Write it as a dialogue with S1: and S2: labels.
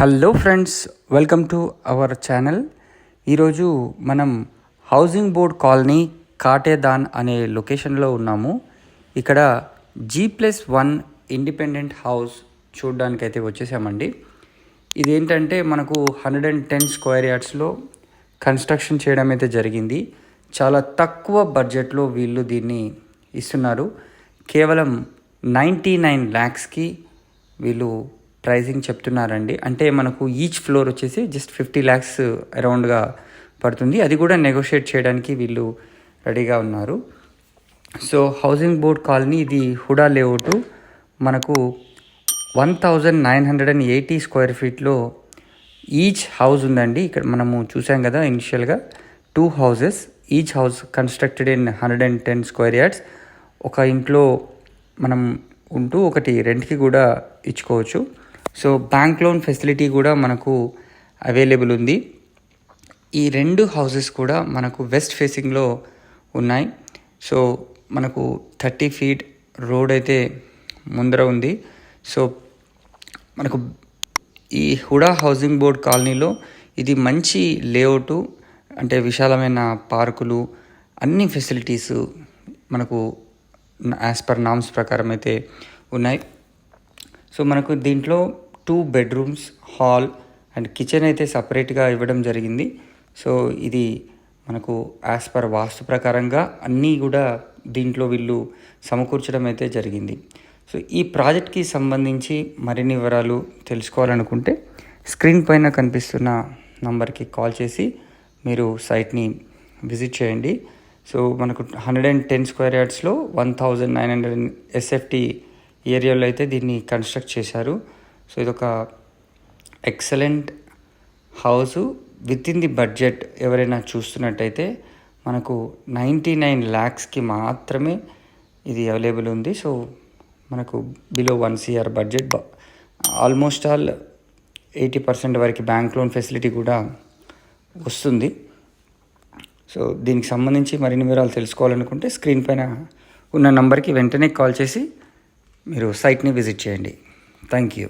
S1: Hello friends, welcome to our channel. ఈరోజు మనం housing board colony Katedan అనే లొకేషన్లో ఉన్నాము. ఇక్కడ G+1 ఇండిపెండెంట్ హౌస్ చూడడానికి అయితే వచ్చేసామండి. ఇదేంటంటే మనకు 110 స్క్వేర్ యార్డ్స్లో కన్స్ట్రక్షన్ చేయడం అయితే జరిగింది. చాలా తక్కువ బడ్జెట్లో వీళ్ళు దీన్ని ఇస్తున్నారు. కేవలం 99 lakhsకి వీళ్ళు ప్రైజింగ్ చెప్తున్నారండి. అంటే మనకు ఈచ్ ఫ్లోర్ వచ్చేసి జస్ట్ 50 lakhs అరౌండ్గా పడుతుంది. అది కూడా నెగోషియేట్ చేయడానికి వీళ్ళు రెడీగా ఉన్నారు. సో హౌసింగ్ బోర్డ్ కాలనీ ఇది హుడా లేఅవుట్. మనకు 1980 స్క్వేర్ ఫీట్లో ఈచ్ హౌస్ ఉందండి. ఇక్కడ మనము చూసాం కదా, ఇనిషియల్గా 2 houses, each house constructed in 110 square yards. ఒక ఇంట్లో మనం ఉంటూ ఒకటి రెంట్కి కూడా ఇచ్చుకోవచ్చు. సో బ్యాంక్ లోన్ ఫెసిలిటీ కూడా మనకు అవైలబుల్ ఉంది. ఈ 2 houses కూడా మనకు వెస్ట్ ఫేసింగ్లో ఉన్నాయి. సో మనకు 30 feet రోడ్ అయితే ముందర ఉంది. సో మనకు ఈ హుడా హౌసింగ్ బోర్డ్ కాలనీలో ఇది మంచి లేఅవుట్, అంటే విశాలమైన పార్కులు, అన్ని ఫెసిలిటీస్ మనకు యాజ్ పర్ నామ్స్ ప్రకారం అయితే ఉన్నాయి. సో మనకు దీంట్లో 2 bedrooms, హాల్ అండ్ కిచెన్ అయితే సపరేట్గా ఇవ్వడం జరిగింది. సో ఇది మనకు యాజ్ పర్ వాస్తు ప్రకారంగా అన్నీ కూడా దీంట్లో వీళ్ళు సమకూర్చడం అయితే జరిగింది. సో ఈ ప్రాజెక్ట్కి సంబంధించి మరిన్ని వివరాలు తెలుసుకోవాలనుకుంటే స్క్రీన్ పైన కనిపిస్తున్న నంబర్కి కాల్ చేసి మీరు సైట్ని విజిట్ చేయండి. సో మనకు 110 స్క్వేర్ యార్డ్స్లో 1900 SFT ఏరియాలో అయితే దీన్ని కన్స్ట్రక్ట్ చేశారు. సో ఇదొక excellent house with in the budget. ఎవరైనా చూస్తున్నట్టయితే మనకు 99 lakhsకి మాత్రమే ఇది అవైలబుల్ ఉంది. సో మనకు below 1 crore budget, almost all 80% వరకు బ్యాంక్ లోన్ ఫెసిలిటీ కూడా వస్తుంది. సో దీనికి సంబంధించి మరిన్ని వివరాలు తెలుసుకోవాలనుకుంటే స్క్రీన్ పైన ఉన్న నంబర్కి వెంటనే కాల్ చేసి మీరు సైట్ని విజిట్ చేయండి. Thank you.